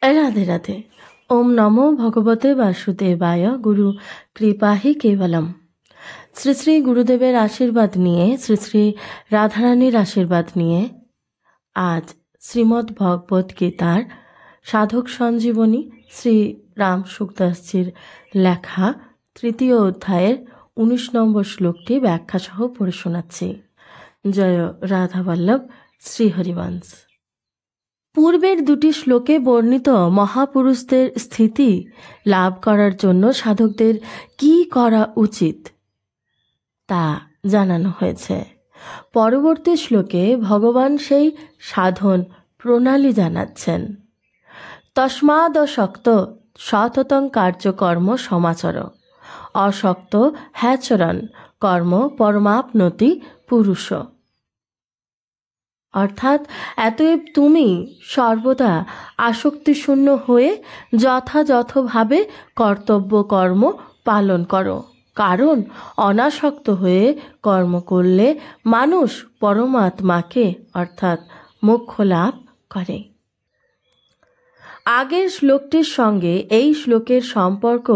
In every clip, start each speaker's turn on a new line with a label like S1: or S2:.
S1: রাধে রাধে। ওম নমো ভগবতে বাসুদেবায়। গুরু কৃপাহি কেবলম। শ্রী শ্রী গুরুদেবের আশীর্বাদ নিয়ে, শ্রী শ্রী রাধারানীর আশীর্বাদ নিয়ে আজ শ্রীমদ্ ভগবত গীতার সাধক সঞ্জীবনী শ্রী রাম সুখদাসজির লেখা 3য় অধ্যায়ের 19 নম্বর শ্লোকটি ব্যাখ্যাসহ পড়ে শোনাচ্ছি। জয় রাধা বল্লভ শ্রী হরিবংশ। পূর্বের দুটি শ্লোকে বর্ণিত মহাপুরুষদের স্থিতি লাভ করার জন্য সাধকদের কি করা উচিত তা জানানো হয়েছে। পরবর্তী শ্লোকে ভগবান সেই সাধন প্রণালী জানাচ্ছেন। তস্মাদ অশক্ত সততং কার্যকর্ম সমাচর, অশক্ত হ্যাচরণ কর্ম পরমাপ্নতি পুরুষ। অর্থাৎ এতএব তুমি সর্বদা আসক্তিশূন্য হয়ে যথাযথভাবে কর্তব্য কর্ম পালন করো, কারণ অনাসক্ত হয়ে কর্ম করলে মানুষ পরমাত্মাকে অর্থাৎ মোক্ষ লাভ করে। আগের শ্লোকটির সঙ্গে এই শ্লোকের সম্পর্ক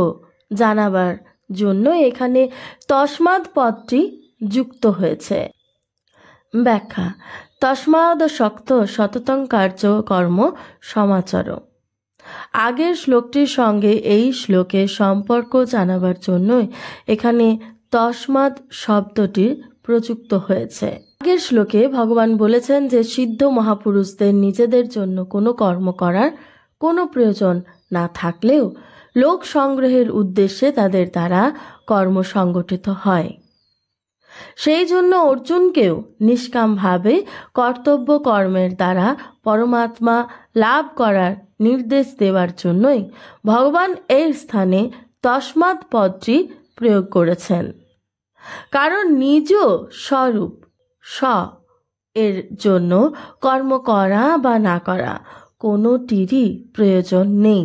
S1: জানাবার জন্য এখানে তস্মাদ পদটি যুক্ত হয়েছে। ব্যাখ্যা: তস্মাদ শক্ত সততং কার্য কর্ম সমাচর। আগের শ্লোকটির সঙ্গে এই শ্লোকের সম্পর্ক জানাবার জন্যই এখানে তস্মাদ শব্দটি প্রযুক্ত হয়েছে। আগের শ্লোকে ভগবান বলেছেন যে সিদ্ধ মহাপুরুষদের নিজেদের জন্য কোনো কর্ম করার কোনো প্রয়োজন না থাকলেও লোক সংগ্রহের উদ্দেশ্যে তাদের দ্বারা কর্ম সংগঠিত হয়। সেই জন্য অর্জুনকেও নিষ্কামভাবে কর্তব্য কর্মের দ্বারা পরমাত্মা লাভ করার নির্দেশ দেওয়ার জন্যই ভগবান এই স্থানে তস্মাৎ পদটি প্রয়োগ করেছেন। কারণ নিজ স্বরূপ স্ব এর জন্য কর্ম করা বা না করা কোনোটিরই প্রয়োজন নেই।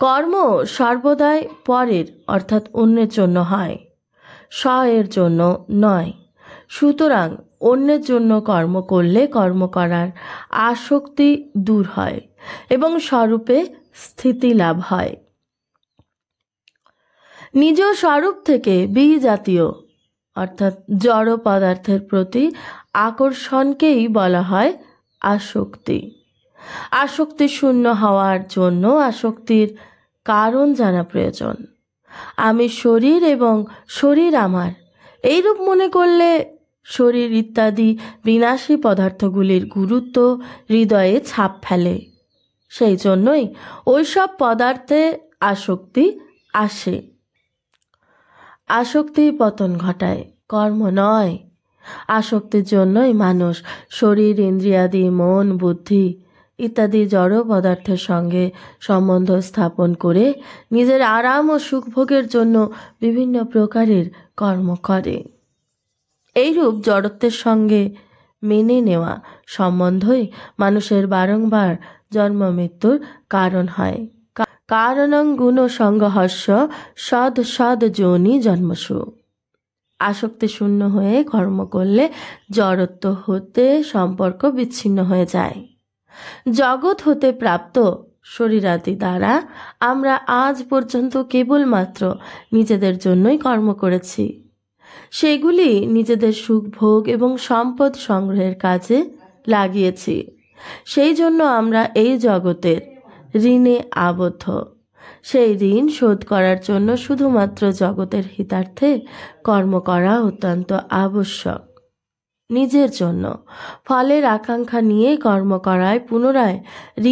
S1: কর্ম সর্বদাই পরের অর্থাৎ অন্যের জন্য হয়, স্ব এর জন্য নয়। সুতরাং অন্যের জন্য কর্ম করলে কর্ম করার আসক্তি দূর হয় এবং স্বরূপে স্থিতি লাভ হয়। নিজ স্বরূপ থেকে বিজাতীয় অর্থাৎ জড় পদার্থের প্রতি আকর্ষণকেই বলা হয় আসক্তি। আসক্তি শূন্য হওয়ার জন্য আসক্তির কারণ জানা প্রয়োজন। আমি শরীর এবং শরীর আমার এইরূপ মনে করলে শরীর ইত্যাদি বিনাশী পদার্থগুলির গুরুত্ব হৃদয়ে ছাপ ফেলে। সেই জন্যই ওইসব পদার্থে আসক্তি আসে। আসক্তি পতন ঘটায়, কর্ম নয়। আসক্তির জন্যই মানুষ শরীর, ইন্দ্রিয়াদি, মন, বুদ্ধি ইত্যাদি জড় পদার্থের সঙ্গে সম্বন্ধ স্থাপন করে নিজের আরাম ও সুখভোগের জন্য বিভিন্ন প্রকারের কর্ম করে। এইরূপ জড়ত্বের সঙ্গে মেনে নেওয়া সম্বন্ধই মানুষের বারংবার জন্ম মৃত্যুর কারণ হয়। কারণং গুণ সংঘর্ষ সদ সদ যোনি জন্মসু। আসক্তি শূন্য হয়ে কর্ম করলে জড়ত্ব হতে সম্পর্ক বিচ্ছিন্ন হয়ে যায়। জগৎ হতে প্রাপ্ত শরীরাদি দ্বারা আমরা আজ পর্যন্ত কেবলমাত্র নিজেদের জন্যই কর্ম করেছি। সেগুলি নিজেদের সুখ ভোগ এবং সম্পদ সংগ্রহের কাজে লাগিয়েছি। সেই জন্য আমরা এই জগতের ঋণে আবদ্ধ। সেই ঋণ শোধ করার জন্য শুধুমাত্র জগতের হিতার্থে কর্ম করা অত্যন্ত আবশ্যক। নিজের জন্য ফলের আকাঙ্ক্ষা নিয়ে কর্ম করায় পুনরায়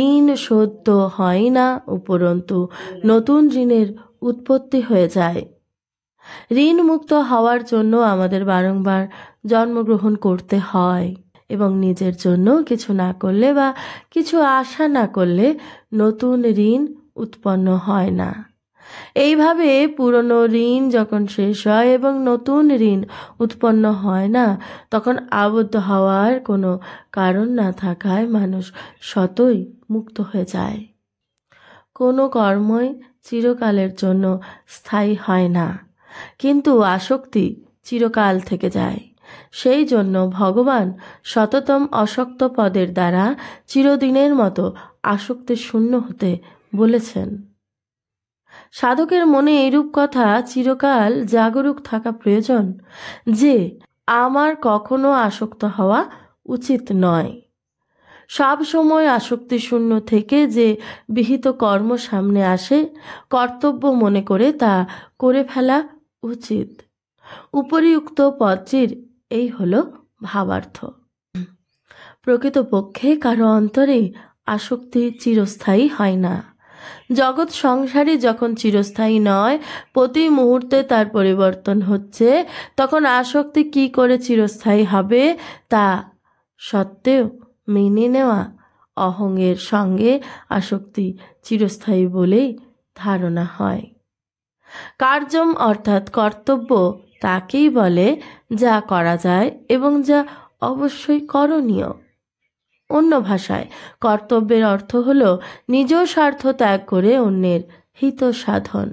S1: ঋণ শোধ তো হয় না, উপরন্তু নতুন ঋণের উৎপত্তি হয়ে যায়। ঋণ মুক্ত হওয়ার জন্য আমাদের বারংবার জন্মগ্রহণ করতে হয় এবং নিজের জন্য কিছু না করলে বা কিছু আশা না করলে নতুন ঋণ উৎপন্ন হয় না। এইভাবে পুরনো ঋণ যখন শেষ হয় এবং নতুন ঋণ উৎপন্ন হয় না, তখন আবদ্ধ হওয়ার কোনো কারণ না থাকায় মানুষ স্বতই মুক্ত হয়ে যায়। কোনো কর্মই চিরকালের জন্য স্থায়ী হয় না, কিন্তু আসক্তি চিরকাল থেকে যায়। সেই জন্য ভগবান শততম অশক্ত পদের দ্বারা চিরদিনের মতো আসক্তি শূন্য হতে বলেছেন। সাধকের মনে এইরূপ কথা চিরকাল জাগরুক থাকা প্রয়োজন যে আমার কখনো আসক্ত হওয়া উচিত নয়। সব সময় আসক্তি শূন্য থেকে যে বিহিত কর্ম সামনে আসে কর্তব্য মনে করে তা করে ফেলা উচিত। উপরিউক্ত পদটির এই হলো ভাবার্থ। প্রকৃতপক্ষে কারো অন্তরে আসক্তি চিরস্থায়ী হয় না। জগৎ সংসারী যখন চিরস্থায়ী নয়, প্রতি মুহূর্তে তার পরিবর্তন হচ্ছে, তখন আসক্তি কি করে চিরস্থায়ী হবে তা সত্ত্বেও মেনে নেওয়া অহংয়ের সঙ্গে আসক্তি চিরস্থায়ী বলেই ধারণা হয়। কার্যম অর্থাৎ কর্তব্য তাকেই বলে যা করা যায় এবং যা অবশ্যই করণীয়। অন্য ভাষায় কর্তব্যের অর্থ হল নিজ স্বার্থ ত্যাগ করে অন্যের হিত সাধন।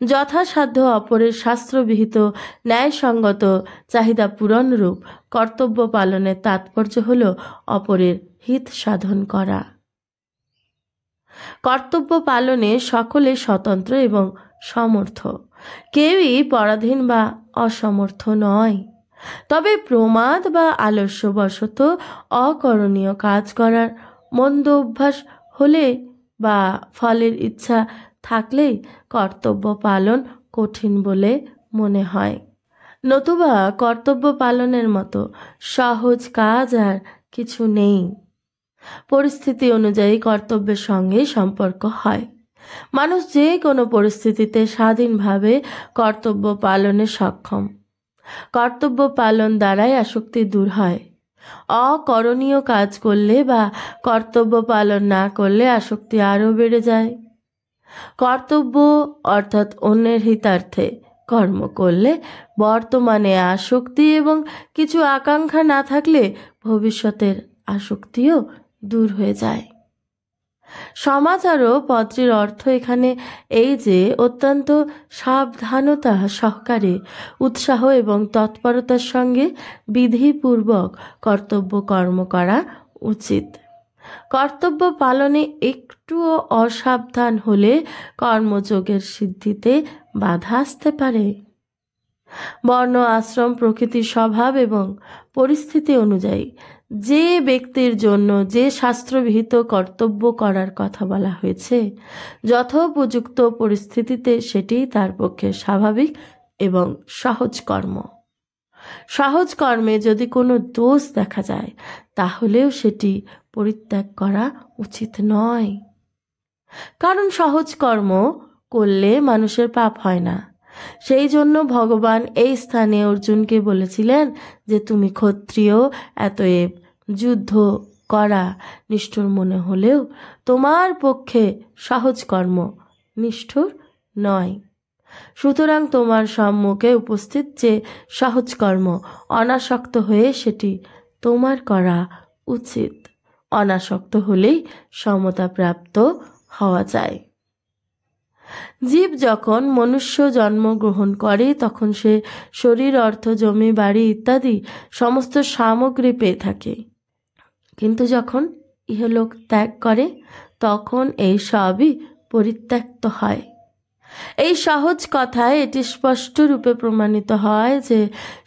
S1: যথাসাধ্য অপরের শাস্ত্রবিহিত ন্যায়সঙ্গত চাহিদা পূরণরূপ কর্তব্য পালনের তাৎপর্য হল অপরের হিত সাধন করা। কর্তব্য পালনে সকলে স্বতন্ত্র এবং সমর্থ, কেউই পরাধীন বা অসমর্থ নয়। তবে প্রমাদ বা আলস্যবশত অকরণীয় কাজ করার মন্দ অভ্যাস হলে বা ফলের ইচ্ছা থাকলেই কর্তব্য পালন কঠিন বলে মনে হয়। নতুবা কর্তব্য পালনের মতো সহজ কাজ আর কিছু নেই। পরিস্থিতি অনুযায়ী কর্তব্যের সঙ্গে সম্পর্ক হয়। মানুষ যে কোনো পরিস্থিতিতে স্বাধীনভাবে কর্তব্য পালনে সক্ষম। কর্তব্য পালন দ্বারাই আসক্তি দূর হয়। অকরণীয় কাজ করলে বা কর্তব্য পালন না করলে আসক্তি আরও বেড়ে যায়। কর্তব্য অর্থাৎ অন্যের হিতার্থে কর্ম করলে বর্তমানে আসক্তি এবং কিছু আকাঙ্ক্ষা না থাকলে ভবিষ্যতের আসক্তিও দূর হয়ে যায়। সমাচারও পদটির অর্থ এখানে এই যে অত্যন্ত সাবধানতা সহকারে উৎসাহ এবং তৎপরতার সঙ্গে বিধিপূর্বক কর্তব্য কর্ম করা উচিত। কর্তব্য পালনে একটুও অসাবধান হলে কর্মযোগের সিদ্ধিতে বাধা আসতে পারে। বর্ণ, আশ্রম, প্রকৃতির স্বভাব এবং পরিস্থিতি অনুযায়ী যে ব্যক্তির জন্য যে শাস্ত্রবিহিত কর্তব্য করার কথা বলা হয়েছে, যথোপযুক্ত পরিস্থিতিতে সেটি তার পক্ষে স্বাভাবিক এবং সহজ কর্ম। সহজ কর্মে যদি কোনো দোষ দেখা যায় তাহলেও সেটি পরিত্যাগ করা উচিত নয়। কারণ সহজ কর্ম করলে মানুষের পাপ হয় না। সেই জন্য ভগবান এই স্থানে অর্জুনকে বলেছিলেন যে তুমি ক্ষত্রিয়, এতএব যুদ্ধ করা নিষ্ঠুর মনে হলেও তোমার পক্ষে সহজ কর্ম নিষ্ঠুর নয়। সুতরাং তোমার সম্মুখে উপস্থিত যে সহজ কর্ম, অনাসক্ত হয়ে সেটি তোমার করা উচিত। অনাসক্ত হলেই সমতা প্রাপ্ত হওয়া যায়। জীব যখন মনুষ্য জন্ম গ্রহণ করে তখন সে শরীর, অর্থ, জমি, বাড়ি ইত্যাদি সমস্ত সামগ্রী পেয়ে থাকে। কিন্তু যখন ইহলোক ত্যাগ করে তখন এই সবই পরিত্যক্ত হয়। এই সহজ কথায় এটি স্পষ্ট রূপে প্রমাণিত হয় যে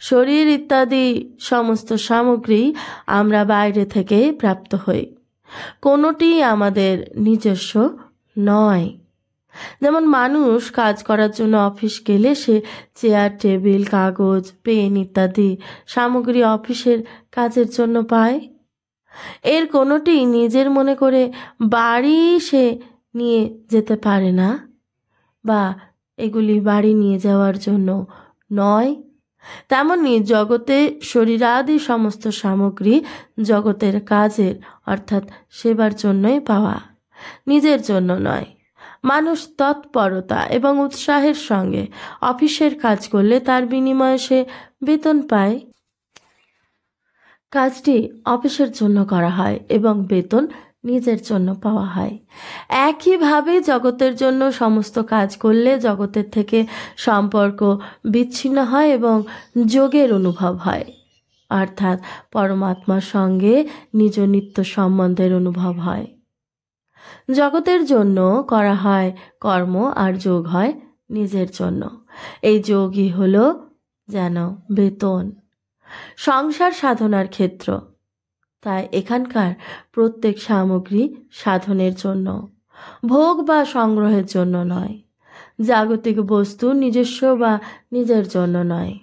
S1: শরীর ইত্যাদি সমস্ত সামগ্রী আমরা বাইরে থেকে প্রাপ্ত হই, কোনোটি আমাদের নিজস্ব নয়। যেমন মানুষ কাজ করার জন্য অফিস গেলে সে চেয়ার, টেবিল, কাগজ, পেন ইত্যাদি সামগ্রী অফিসের কাজের জন্য পায়। এর কোনোটি নিজের মনে করে বাড়ি সে নিয়ে যেতে পারে না বা এগুলি বাড়ি নিয়ে যাওয়ার জন্য নয়। তেমনি জগতে শরীরাদি সমস্ত সামগ্রী জগতের কাজের অর্থাৎ সেবার জন্যই পাওয়া, নিজের জন্য নয়। মানুষ তৎপরতা এবং উৎসাহের সঙ্গে অফিসের কাজ করলে তার বিনিময়ে সে বেতন পায়। কাজটি অফিসের জন্য করা হয় এবং বেতন নিজের জন্য পাওয়া হয়। একইভাবে জগতের জন্য সমস্ত কাজ করলে জগতের থেকে সম্পর্ক বিচ্ছিন্ন হয় এবং যোগের অনুভব হয়, অর্থাৎ পরমাত্মার সঙ্গে নিজ নিত্য সম্বন্ধের অনুভব হয়। জগতের জন্য করা হয় কর্ম আর যোগ হয় নিজের জন্য। এই যোগই হলো যেন বেতন, সংসার সাধনার ক্ষেত্র। তাই এখানকার প্রত্যেক সামগ্রী সাধনের জন্য, ভোগ বা সংগ্রহের জন্য নয়। জাগতিক বস্তু নিজস্ব বা নিজের জন্য নয়।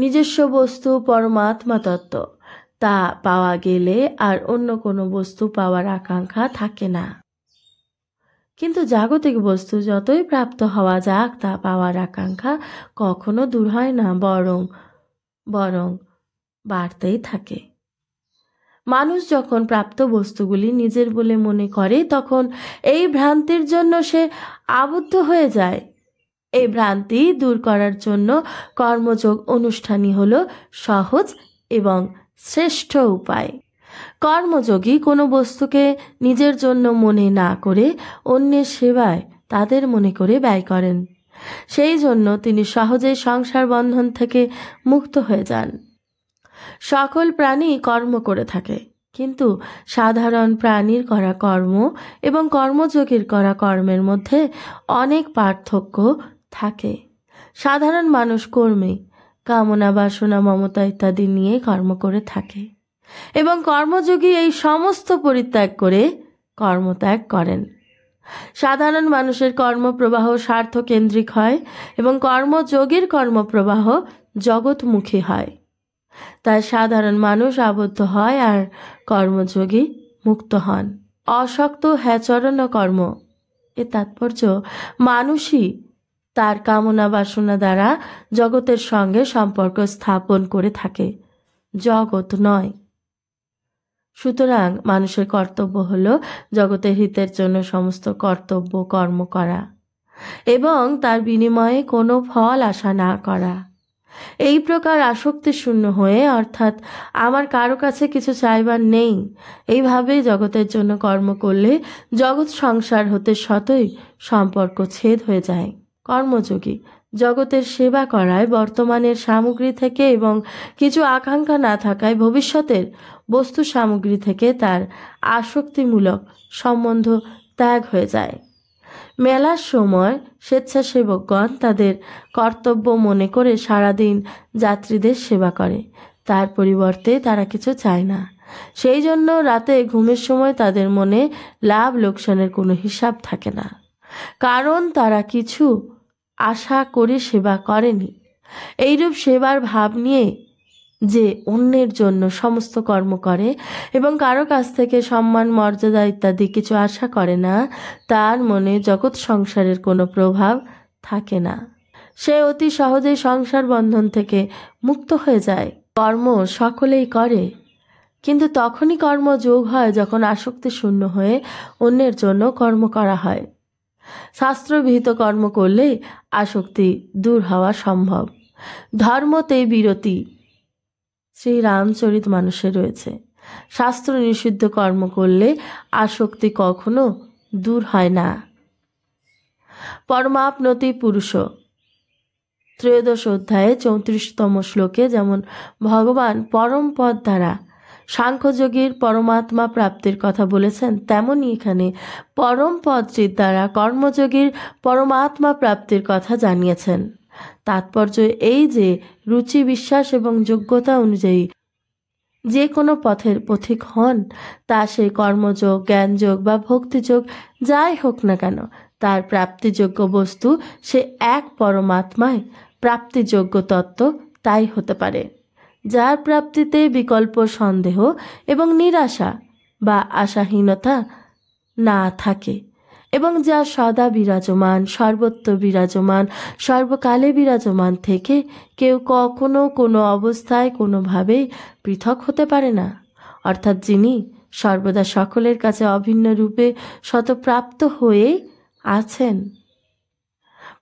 S1: নিজস্ব বস্তু পরমাত্মা তত্ত্ব, তা পাওয়া গেলে আর অন্য কোনো বস্তু পাওয়ার আকাঙ্ক্ষা থাকে না। কিন্তু জাগতিক বস্তু যতই প্রাপ্ত হওয়া যাক, তা পাওয়ার আকাঙ্ক্ষা কখনো দূর হয় না, বরং বাড়তেই থাকে। মানুষ যখন প্রাপ্ত বস্তুগুলি নিজের বলে মনে করে, তখন এই ভ্রান্তির জন্য সে আবদ্ধ হয়ে যায়। এই ভ্রান্তি দূর করার জন্য কর্মযোগ অনুষ্ঠানই হলো সহজ এবং শ্রেষ্ঠ উপায়। কর্মযোগী কোনো বস্তুকে নিজের জন্য মনে না করে অন্যের সেবায় তাদের মনে করে ব্যয় করেন। সেই জন্য তিনি সহজেই সংসার বন্ধন থেকে মুক্ত হয়ে যান। সকল প্রাণী কর্ম করে থাকে, কিন্তু সাধারণ প্রাণীর করা কর্ম এবং কর্মযোগীর করা কর্মের মধ্যে অনেক পার্থক্য থাকে। সাধারণ মানুষ কর্মে কামনা, বাসনা, মমতা ইত্যাদি নিয়ে কর্ম করে থাকে এবং কর্মযোগী এই সমস্ত পরিত্যাগ করে কর্মত্যাগ করেন। সাধারণ মানুষের কর্মপ্রবাহ স্বার্থকেন্দ্রিক হয় এবং কর্মযোগীর কর্মপ্রবাহ জগৎমুখী হয়। তাই সাধারণ মানুষ আবদ্ধ হয় আর কর্মযোগী মুক্ত হন। অশক্ত হ্যাচরণ কর্ম, এর তাৎপর্য মানুষই তার কামনা বাসনা দ্বারা জগতের সঙ্গে সম্পর্ক স্থাপন করে থাকে, জগৎ নয়। সুতরাং মানুষের কর্তব্য হলো জগতের হিতের জন্য সমস্ত কর্তব্য কর্ম করা এবং তার বিনিময়ে কোনো ফল আশা না করা। এই প্রকার আসক্তি শূন্য হয়ে, অর্থাৎ আমার কারো কাছে কিছু চাইবার নেই, এইভাবেই জগতের জন্য কর্ম করলে জগৎ সংসার হতে স্বতই সম্পর্ক ছেদ হয়ে যায়। কর্মযোগী জগতের সেবা করায় বর্তমানের সামগ্রী থেকে এবং কিছু আকাঙ্ক্ষা না থাকায় ভবিষ্যতের বস্তু সামগ্রী থেকে তার আসক্তিমূলক সম্বন্ধ ত্যাগ হয়ে যায়। মেলার সময় স্বেচ্ছাসেবকগণ তাদের কর্তব্য মনে করে সারাদিন যাত্রীদের সেবা করে, তার পরিবর্তে তারা কিছু চায় না। সেই জন্য রাতে ঘুমের সময় তাদের মনে লাভ লোকসানের কোনো হিসাব থাকে না, কারণ তারা কিছু আশা করে সেবা করেনি। এইরূপ সেবার ভাব নিয়ে যে অন্যের জন্য সমস্ত কর্ম করে এবং কারো কাছ থেকে সম্মান, মর্যাদা ইত্যাদি কিছু আশা করে না, তার মনে জগৎ সংসারের কোনো প্রভাব থাকে না। সে অতি সহজেই সংসার বন্ধন থেকে মুক্ত হয়ে যায়। কর্ম সকলেই করে, কিন্তু তখনই কর্ম যোগ হয় যখন আসক্তি শূন্য হয়ে অন্যের জন্য কর্ম করা হয়। শাস্ত্রবিহিত কর্ম করলে আসক্তি দূর হওয়া সম্ভব। ধর্মতেই বিরতি শ্রীরামচরিত মানুষে রয়েছে। শাস্ত্র নিষিদ্ধ কর্ম করলে আসক্তি কখনো দূর হয় না। পরমাপ্নতি পুরুষ 13 অধ্যায়ে 34তম শ্লোকে যেমন ভগবান পরম পদ দ্বারা সাংখ্যযোগীর পরমাত্মা প্রাপ্তির কথা বলেছেন, তেমনি এখানে পরম পদটির দ্বারা কর্মযোগীর পরমাত্মা প্রাপ্তির কথা জানিয়েছেন। তাৎপর্য এই যে রুচি, বিশ্বাস এবং যোগ্যতা অনুযায়ী যে কোনো পথের পথিক হন, তা সেই কর্মযোগ, জ্ঞানযোগ বা ভক্তিযোগ যাই হোক না কেন, তার প্রাপ্তিযোগ্য বস্তু সে এক পরমাত্মায় প্রাপ্তিযোগ্য তত্ত্ব তাই হতে পারে, যার প্রাপ্তিতে বিকল্প সন্দেহ এবং নিরাশা বা আশাহীনতা না থাকে এবং যা সদা বিরাজমান, সর্বত্র বিরাজমান, সর্বকালে বিরাজমান থেকে কেউ কখনো কোনো অবস্থায় কোনোভাবেই পৃথক হতে পারে না, অর্থাৎ যিনি সর্বদা সকলের কাছে অভিন্ন রূপে শতপ্রাপ্ত হয়ে আছেন।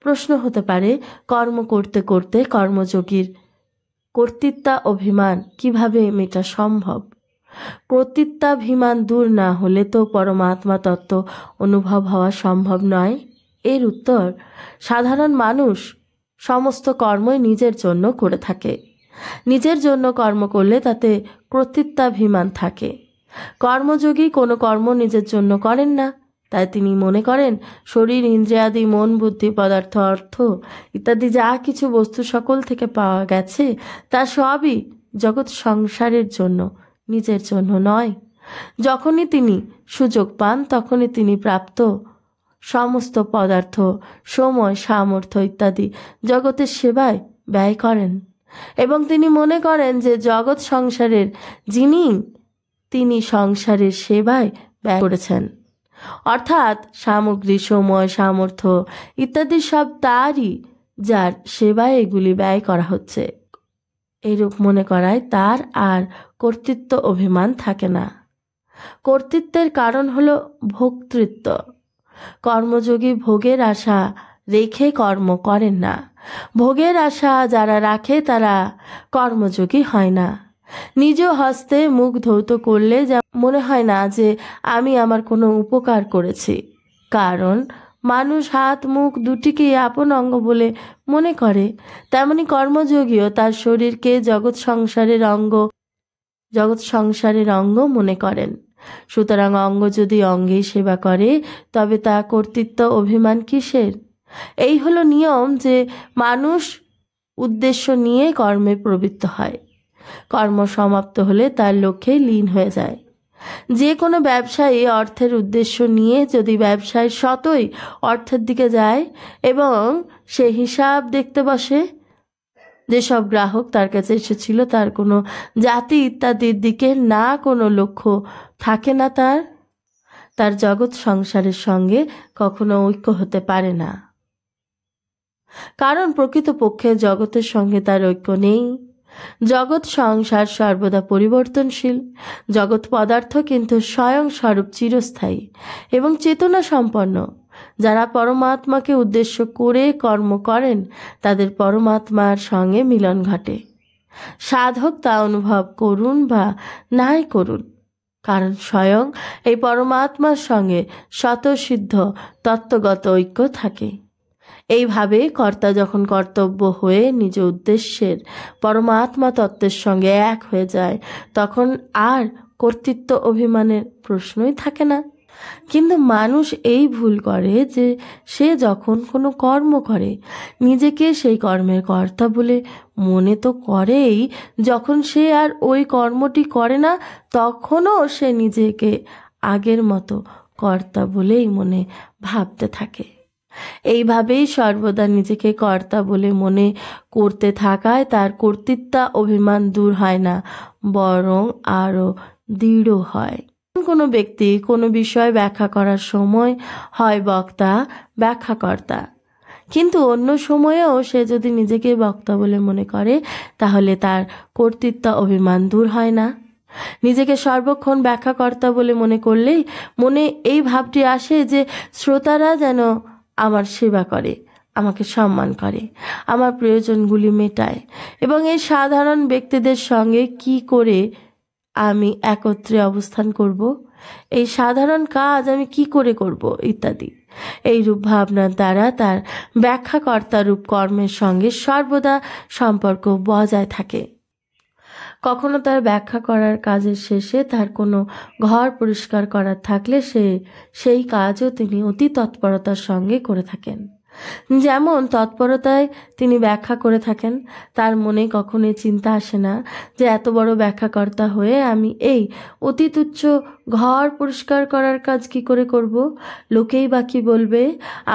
S1: প্রশ্ন হতে পারে, কর্ম করতে করতে কর্মযোগীর কর্তৃত্বা অভিমান কিভাবে মেটা সম্ভব? কর্তৃত্বাভিমান দূর না হলে তো পরমাত্মা তত্ত্ব অনুভব হওয়া সম্ভব নয়। এর উত্তর, সাধারণ মানুষ সমস্ত কর্মই নিজের জন্য করে থাকে। নিজের জন্য কর্ম করলে তাতে কর্তৃত্বাভিমান থাকে। কর্মযোগী কোনো কর্ম নিজের জন্য করেন না, তাই তিনি মনে করেন শরীর, ইন্দ্রিয়াদি, মন, বুদ্ধি, পদার্থ, অর্থ ইত্যাদি যা কিছু বস্তু সকল থেকে পাওয়া গেছে তা সবই জগৎ সংসারের জন্য, নিজের জন্য নয়। যখনই তিনি সুযোগ পান তখনই তিনি প্রাপ্ত সমস্ত পদার্থ, সময়, সামর্থ্য ইত্যাদি জগতের সেবায় ব্যয় করেন এবং তিনি মনে করেন যে জগৎ সংসারের যিনি, তিনি সংসারের সেবায় ব্যয় করেছেন, অর্থাৎ সামগ্রী, সময়, সামর্থ্য ইত্যাদি সব তারই, যার সেবায় এগুলি ব্যয় করা হচ্ছে। এরূপ মনে করায় তার আর কর্তৃত্ব অভিমান থাকে না। কর্তৃত্বের কারণ হলো ভোক্তৃত্ব। কর্মযোগী ভোগের আশা রেখে কর্ম করেন না। ভোগের আশা যারা রাখে তারা কর্মযোগী হয় না। নিজ হস্তে মুখ ধৌত করলে যা মনে হয় না যে আমি আমার কোনো উপকার করেছি, কারণ মানুষ হাত মুখ দুটিকেই আপন অঙ্গ বলে মনে করে, তেমনি কর্মযোগীও তার শরীরকে জগৎ সংসারের অঙ্গ মনে করেন। সুতরাং অঙ্গ যদি অঙ্গেই সেবা করে তবে তা কর্তৃত্ব অভিমান কিসের? এই হলো নিয়ম যে মানুষ উদ্দেশ্য নিয়ে কর্মে প্রবৃত্ত হয়। কর্ম সমাপ্ত হলে তার লক্ষ্যে লীন হয়ে যায়। যে কোনো ব্যবসায়ী অর্থের উদ্দেশ্য নিয়ে যদি ব্যবসায় সতই অর্থের দিকে যায় এবং সে হিসাব দেখতে বসে, যেসব গ্রাহক তার কাছে এসেছিল তার কোনো জাতি ইত্যাদির দিকে না কোনো লক্ষ্য থাকে না, তার জগৎ সংসারের সঙ্গে কখনো ঐক্য হতে পারে না। কারণ প্রকৃতপক্ষে জগতের সঙ্গে তার ঐক্য নেই। জগৎ সংসার সর্বদা পরিবর্তনশীল। জগৎ পদার্থ কিন্তু স্বয়ং স্বরূপ চিরস্থায়ী এবং চেতনা সম্পন্ন। যারা পরমাত্মাকে উদ্দেশ্য করে কর্ম করেন তাদের পরমাত্মার সঙ্গে মিলন ঘটে। সাধক তা অনুভব করুন বা নাই করুন, কারণ স্বয়ং এই পরমাত্মার সঙ্গে স্বতঃসিদ্ধ তত্ত্বগত ঐক্য থাকে। এইভাবে কর্তা যখন কর্তব্য হয়ে নিজ উদ্দেশ্যের পরমাত্মা তত্ত্বের সঙ্গে এক হয়ে যায় তখন আর কর্তৃত্ব অভিমানের প্রশ্নই থাকে না। কিন্তু মানুষ এই ভুল করে যে সে যখন কোনো কর্ম করে নিজেকে সেই কর্মের কর্তা বলে মনে তো করেই, যখন সে আর ওই কর্মটি করে না তখনও সে নিজেকে আগের মতো কর্তা বলেই মনে ভাবতে থাকে। এইভাবেই সর্বদা নিজেকে কর্তা বলে মনে করতে থাকায় তার কর্তৃত্বা অভিমান দূর হয় না, বরং আরও দৃঢ় হয়। কোনো ব্যক্তি কোনো বিষয় ব্যাখ্যা করার সময় হয় বক্তা, ব্যাখ্যাকর্তা, কিন্তু অন্য সময়েও সে যদি নিজেকে বক্তা বলে মনে করে তাহলে তার কর্তৃত্বা অভিমান দূর হয় না। নিজেকে সর্বক্ষণ ব্যাখ্যাকর্তা বলে মনে করলেই মনে এই ভাবটি আসে যে শ্রোতারা যেন আমার সেবা করে, আমাকে সম্মান করে, আমার প্রয়োজনগুলি মেটায় এবং এই সাধারণ ব্যক্তিদের সঙ্গে কি করে আমি একত্রে অবস্থান করব, এই সাধারণ কাজ আমি কি করে করব ইত্যাদি। এই রূপ ভাবনার দ্বারা তার ব্যাখ্যাকর্তা রূপ কর্মের সঙ্গে সর্বদা সম্পর্ক বজায় থাকে। কখনো তার ব্যাখ্যা করার কাজের শেষে তার কোনো ঘর পরিষ্কার করার থাকলে সেই কাজও তিনি অতি তৎপরতার সঙ্গে করে থাকেন। যেমন তৎপরতায় তিনি ব্যাখ্যা করে থাকেন, তার মনে কখনোই চিন্তা আসে না যে এত বড় ব্যাখ্যাকর্তা হয়ে আমি এই অতি তুচ্ছ ঘর পরিষ্কার করার কাজ কি করে করব, লোকেই বা কি বলবে,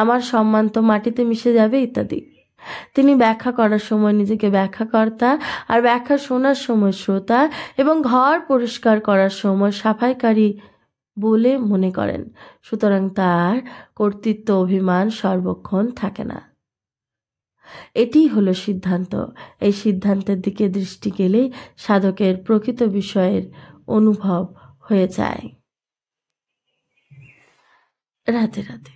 S1: আমার সম্মান তো মাটিতে মিশে যাবে ইত্যাদি। তিনি ব্যাখ্যা করার সময় নিজেকে ব্যাখ্যাকর্তা আর ব্যাখ্যা শোনার সময় শ্রোতা এবং ঘর পরিষ্কার করার সময় সাফাইকারী বলে মনে করেন। সুতরাং তার কর্তৃত্ব অভিমান সর্বক্ষণ থাকে না। এটি হলো সিদ্ধান্ত। এই সিদ্ধান্তের দিকে দৃষ্টি গেলেই সাধকের প্রকৃত বিষয়ের অনুভব হয়ে যায়। রাধে রাধে।